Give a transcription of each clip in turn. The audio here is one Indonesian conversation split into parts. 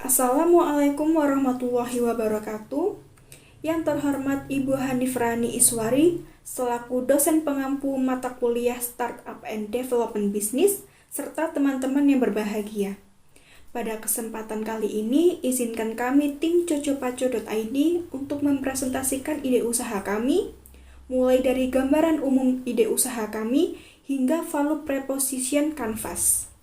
Assalamualaikum warahmatullahi wabarakatuh. Yang terhormat Ibu Hanif Rani Iswari, selaku dosen pengampu mata kuliah Startup and Development Business, serta teman-teman yang berbahagia. Pada kesempatan kali ini, izinkan kami tim cocopaco.id untuk mempresentasikan ide usaha kami, mulai dari gambaran umum ide usaha kami hingga value proposition canvas.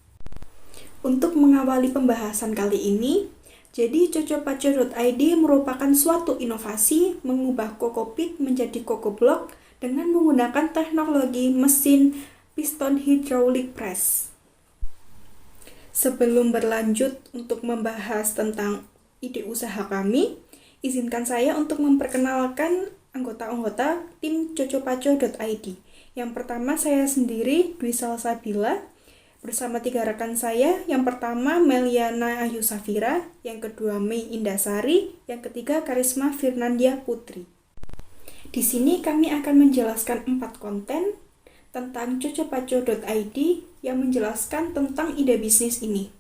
Untuk mengawali pembahasan kali ini, jadi cocopaco.id merupakan suatu inovasi mengubah kokopit menjadi kokoblock dengan menggunakan teknologi mesin piston hydraulic press. Sebelum berlanjut untuk membahas tentang ide usaha kami, izinkan saya untuk memperkenalkan anggota-anggota tim cocopaco.id. Yang pertama saya sendiri, Dwi Salsabila, bersama 3 rekan saya. Yang pertama Meliana Ayu Safira, yang kedua Mei Indasari, yang ketiga Karisma Firnandia Putri. Di sini kami akan menjelaskan 4 konten tentang cocopaco.id yang menjelaskan tentang ide bisnis ini.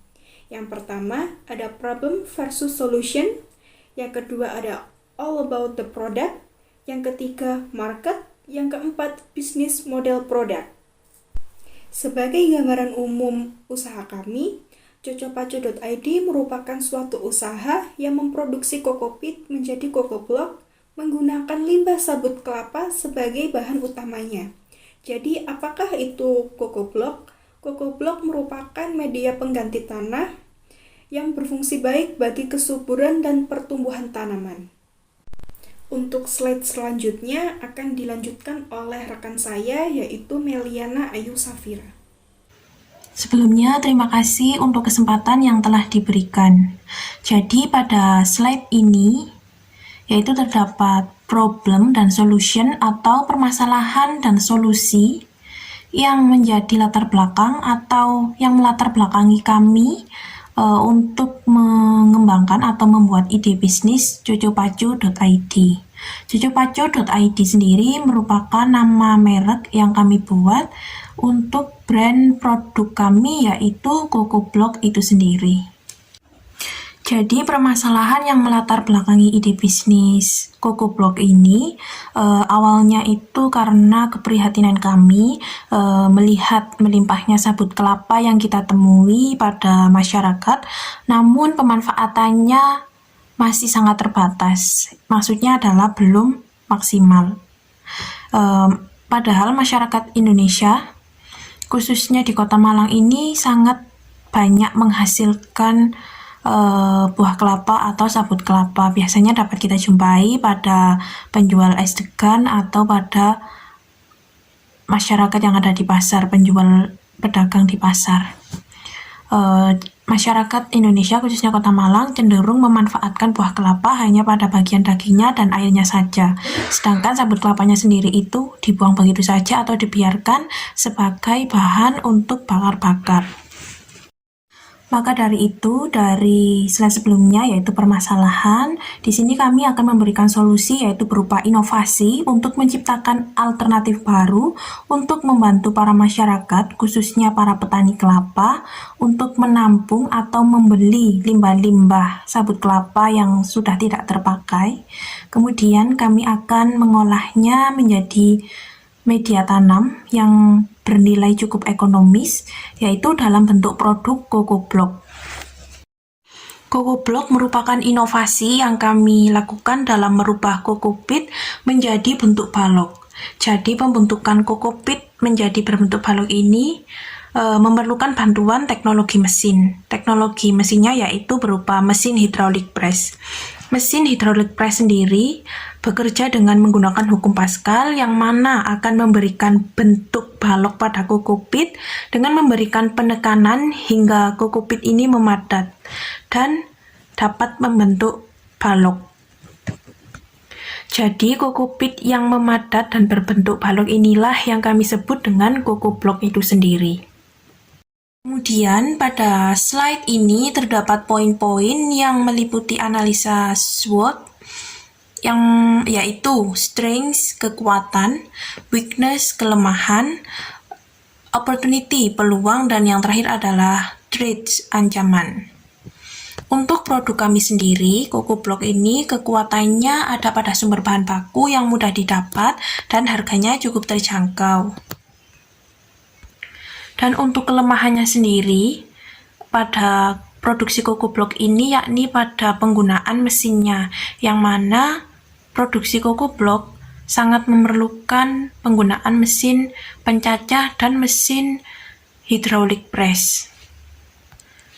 Yang pertama ada problem versus solution, yang kedua ada all about the product, yang ketiga market, yang keempat business model product. Sebagai gambaran umum usaha kami, cocopaco.id merupakan suatu usaha yang memproduksi kokopit menjadi kokoblock menggunakan limbah sabut kelapa sebagai bahan utamanya. Jadi, apakah itu kokoblock? Kokoblock merupakan media pengganti tanah yang berfungsi baik bagi kesuburan dan pertumbuhan tanaman. Untuk slide selanjutnya akan dilanjutkan oleh rekan saya, yaitu Meliana Ayu Safira. Sebelumnya, terima kasih untuk kesempatan yang telah diberikan. Jadi, pada slide ini, yaitu terdapat problem dan solution atau permasalahan dan solusi yang menjadi latar belakang atau yang melatar belakangi kami untuk mengembangkan atau membuat ide bisnis cocopaco.id. Cocopaco.id sendiri merupakan nama merek yang kami buat untuk brand produk kami, yaitu kokoblock itu sendiri. Jadi permasalahan yang melatar belakangi ide bisnis kokoblock ini awalnya itu karena keprihatinan kami melihat melimpahnya sabut kelapa yang kita temui pada masyarakat, namun pemanfaatannya masih sangat terbatas. Maksudnya adalah belum maksimal. Padahal masyarakat Indonesia, khususnya di Kota Malang ini, sangat banyak menghasilkan buah kelapa atau sabut kelapa. Biasanya dapat kita jumpai pada penjual es degan atau pada masyarakat yang ada di pasar, penjual pedagang di pasar. Masyarakat Indonesia, khususnya Kota Malang, cenderung memanfaatkan buah kelapa hanya pada bagian dagingnya dan airnya saja. Sedangkan sabut kelapanya sendiri itu dibuang begitu saja atau dibiarkan sebagai bahan untuk bakar-bakar. Maka dari itu, dari slide sebelumnya yaitu permasalahan, di sini kami akan memberikan solusi yaitu berupa inovasi untuk menciptakan alternatif baru untuk membantu para masyarakat, khususnya para petani kelapa, untuk menampung atau membeli limbah-limbah sabut kelapa yang sudah tidak terpakai. Kemudian kami akan mengolahnya menjadi media tanam yang bernilai cukup ekonomis, yaitu dalam bentuk produk kokoblock. Kokoblock merupakan inovasi yang kami lakukan dalam merubah kokopit menjadi bentuk balok. Jadi pembentukan kokopit menjadi berbentuk balok ini memerlukan bantuan teknologi mesin. Teknologi mesinnya yaitu berupa mesin hydraulic press. Mesin hydraulic press sendiri bekerja dengan menggunakan hukum Pascal yang mana akan memberikan bentuk balok pada kokopit dengan memberikan penekanan hingga kokopit ini memadat dan dapat membentuk balok. Jadi kokopit yang memadat dan berbentuk balok inilah yang kami sebut dengan kokoblock itu sendiri. Kemudian pada slide ini terdapat poin-poin yang meliputi analisa SWOT, yang yaitu strengths, kekuatan, weakness, kelemahan, opportunity, peluang, dan yang terakhir adalah threats, ancaman. Untuk produk kami sendiri, Coco Block ini kekuatannya ada pada sumber bahan baku yang mudah didapat dan harganya cukup terjangkau. Dan untuk kelemahannya sendiri, pada produksi Coco Block ini yakni pada penggunaan mesinnya, yang mana produksi Coco Block sangat memerlukan penggunaan mesin pencacah dan mesin hydraulic press.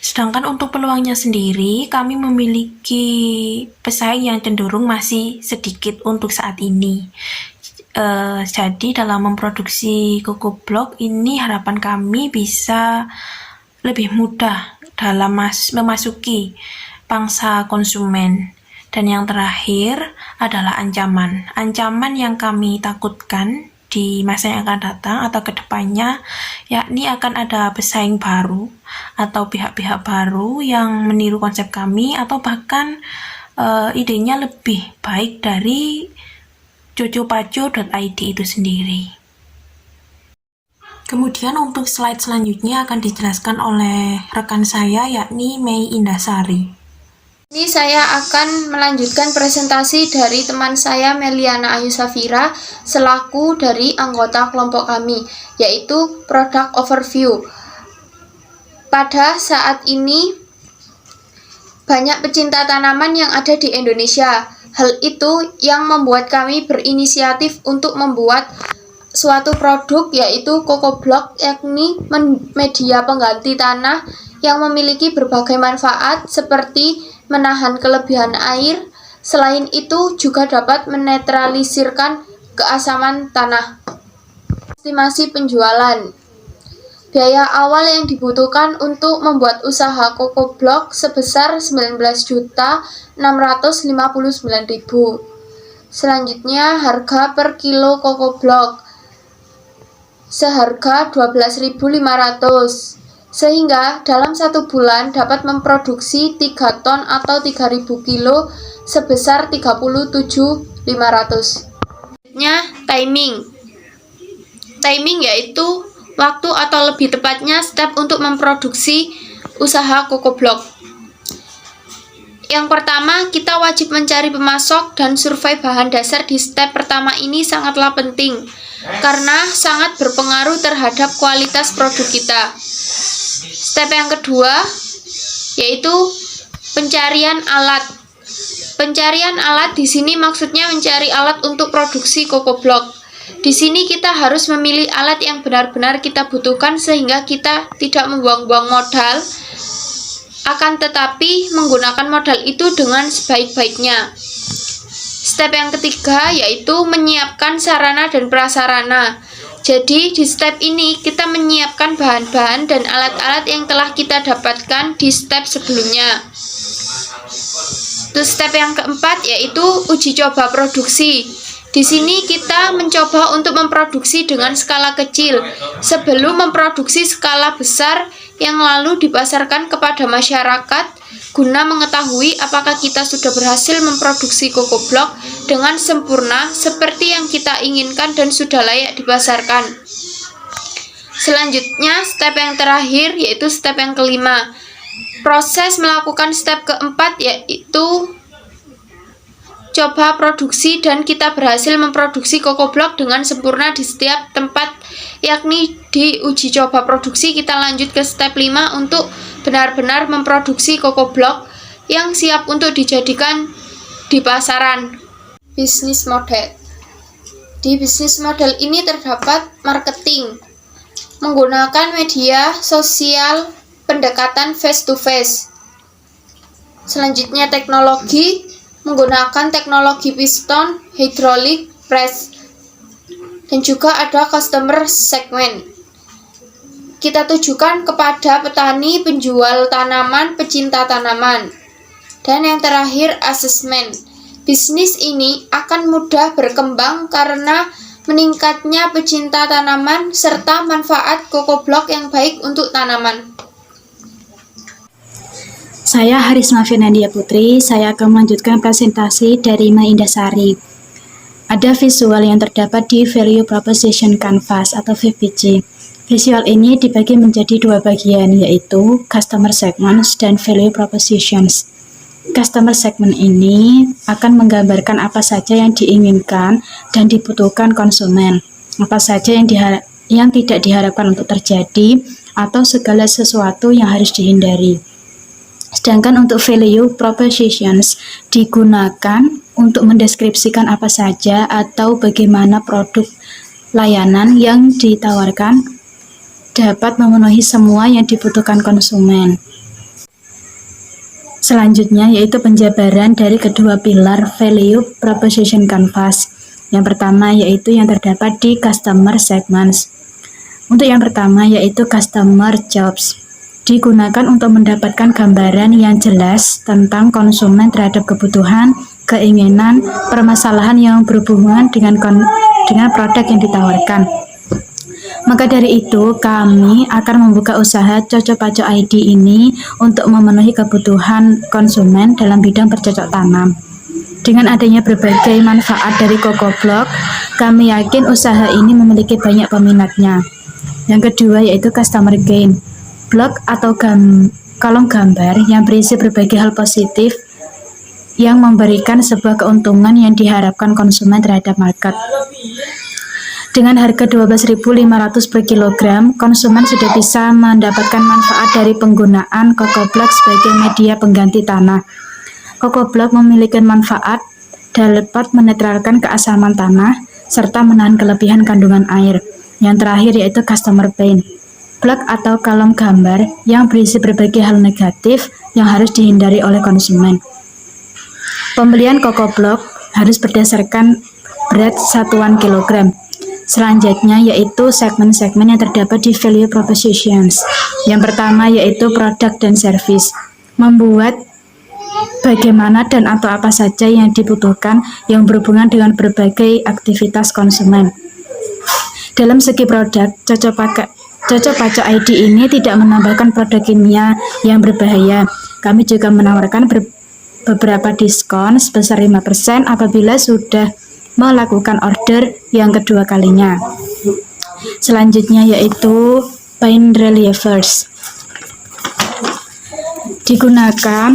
Sedangkan untuk peluangnya sendiri, kami memiliki pesaing yang cenderung masih sedikit untuk saat ini. Jadi dalam memproduksi Coco Block ini harapan kami bisa lebih mudah dalam memasuki pangsa konsumen. Dan yang terakhir adalah ancaman. Ancaman yang kami takutkan di masa yang akan datang atau kedepannya, yakni akan ada pesaing baru atau pihak-pihak baru yang meniru konsep kami atau bahkan idenya lebih baik dari cocopaco.id itu sendiri. Kemudian untuk slide selanjutnya akan dijelaskan oleh rekan saya yakni Mei Indasari. Ini saya akan melanjutkan presentasi dari teman saya Meliana Ayu Safira selaku dari anggota kelompok kami, yaitu Product Overview. Pada saat ini banyak pecinta tanaman yang ada di Indonesia. Hal itu yang membuat kami berinisiatif untuk membuat suatu produk yaitu Coco Block, yakni media pengganti tanah yang memiliki berbagai manfaat seperti menahan kelebihan air. Selain itu juga dapat menetralisirkan keasaman tanah. Estimasi penjualan. Biaya awal yang dibutuhkan untuk membuat usaha Coco Block sebesar 19.659.000. Selanjutnya harga per kilo Coco Block seharga 12.500. Sehingga dalam 1 bulan dapat memproduksi 3 ton atau 3.000 kilo sebesar 37.500. Selanjutnya timing. Timing yaitu waktu atau lebih tepatnya step untuk memproduksi usaha Coco Block. Yang pertama, kita wajib mencari pemasok dan survei bahan dasar di step pertama ini sangatlah penting karena sangat berpengaruh terhadap kualitas produk kita. Step yang kedua yaitu pencarian alat. Pencarian alat di sini maksudnya mencari alat untuk produksi Coco Block. Di sini kita harus memilih alat yang benar-benar kita butuhkan sehingga kita tidak membuang-buang modal, akan tetapi menggunakan modal itu dengan sebaik-baiknya. Step yang ketiga yaitu menyiapkan sarana dan prasarana. Jadi di step ini kita menyiapkan bahan-bahan dan alat-alat yang telah kita dapatkan di step sebelumnya. Terus step yang keempat yaitu uji coba produksi. Di sini kita mencoba untuk memproduksi dengan skala kecil sebelum memproduksi skala besar yang lalu dipasarkan kepada masyarakat guna mengetahui apakah kita sudah berhasil memproduksi Coco Block dengan sempurna seperti yang kita inginkan dan sudah layak dipasarkan. Selanjutnya step yang terakhir yaitu step yang kelima. Proses melakukan step keempat yaitu coba produksi dan kita berhasil memproduksi Coco Block dengan sempurna di setiap tempat, yakni di uji coba produksi kita lanjut ke step 5 untuk benar-benar memproduksi Coco Block yang siap untuk dijadikan di pasaran. Bisnis model. Di bisnis model ini terdapat marketing, menggunakan media sosial, pendekatan face to face. Selanjutnya teknologi, menggunakan teknologi piston, hydraulic press, dan juga ada customer segment. Kita tujukan kepada petani, penjual tanaman, pecinta tanaman. Dan yang terakhir, asesmen. Bisnis ini akan mudah berkembang karena meningkatnya pecinta tanaman serta manfaat Coco Block yang baik untuk tanaman. Saya Harisma Fernandia Putri, saya akan melanjutkan presentasi dari Mei Indasari. Ada visual yang terdapat di Value Proposition Canvas atau VPC. Visual ini dibagi menjadi dua bagian, yaitu Customer Segments dan Value Propositions. Customer segment ini akan menggambarkan apa saja yang diinginkan dan dibutuhkan konsumen, apa saja yang tidak diharapkan untuk terjadi, atau segala sesuatu yang harus dihindari. Sedangkan untuk value propositions digunakan untuk mendeskripsikan apa saja atau bagaimana produk layanan yang ditawarkan dapat memenuhi semua yang dibutuhkan konsumen. Selanjutnya yaitu penjabaran dari kedua pilar value proposition canvas. Yang pertama yaitu yang terdapat di customer segments. Untuk yang pertama yaitu customer jobs. Digunakan untuk mendapatkan gambaran yang jelas tentang konsumen terhadap kebutuhan, keinginan, permasalahan yang berhubungan dengan produk yang ditawarkan. Maka dari itu, kami akan membuka usaha Cocopaco ID ini untuk memenuhi kebutuhan konsumen dalam bidang bercocok tanam. Dengan adanya berbagai manfaat dari CocoBlock, kami yakin usaha ini memiliki banyak peminatnya. Yang kedua yaitu Customer Gain. Blok atau kolom gambar yang berisi berbagai hal positif yang memberikan sebuah keuntungan yang diharapkan konsumen terhadap market. Dengan harga 12.500 per kilogram, konsumen sudah bisa mendapatkan manfaat dari penggunaan CocoBlock sebagai media pengganti tanah. CocoBlock memiliki manfaat dapat menetralkan keasaman tanah serta menahan kelebihan kandungan air. Yang terakhir yaitu Customer Pain. Blok atau kolom gambar yang berisi berbagai hal negatif yang harus dihindari oleh konsumen. Pembelian CocoBlock harus berdasarkan berat satuan kilogram. Selanjutnya yaitu segmen-segmen yang terdapat di value propositions. Yang pertama yaitu produk dan service. Membuat bagaimana dan atau apa saja yang dibutuhkan yang berhubungan dengan berbagai aktivitas konsumen. Dalam segi produk, Cocopaco ID ini tidak menambahkan produk kimia yang berbahaya. Kami juga menawarkan beberapa diskon sebesar 5% apabila sudah melakukan order yang kedua kalinya. Selanjutnya yaitu Paint Relievers. Digunakan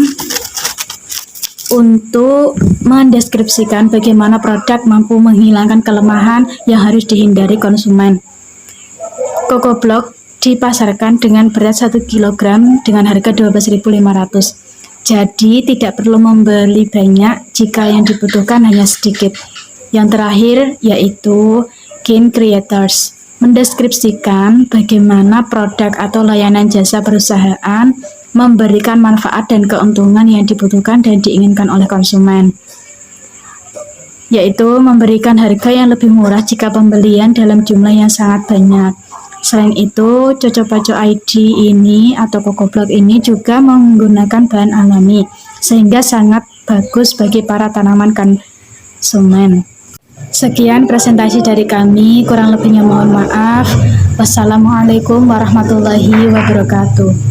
untuk mendeskripsikan bagaimana produk mampu menghilangkan kelemahan yang harus dihindari konsumen. CocoBlock dipasarkan dengan berat 1 kg dengan harga 12.500. Jadi tidak perlu membeli banyak jika yang dibutuhkan hanya sedikit. Yang terakhir yaitu Gain Creators, mendeskripsikan bagaimana produk atau layanan jasa perusahaan memberikan manfaat dan keuntungan yang dibutuhkan dan diinginkan oleh konsumen, yaitu memberikan harga yang lebih murah jika pembelian dalam jumlah yang sangat banyak. Selain itu, Cocopaco ID ini atau CocoBlock ini juga menggunakan bahan alami, sehingga sangat bagus bagi para tanaman konsumen. Sekian presentasi dari kami, kurang lebihnya mohon maaf. Wassalamualaikum warahmatullahi wabarakatuh.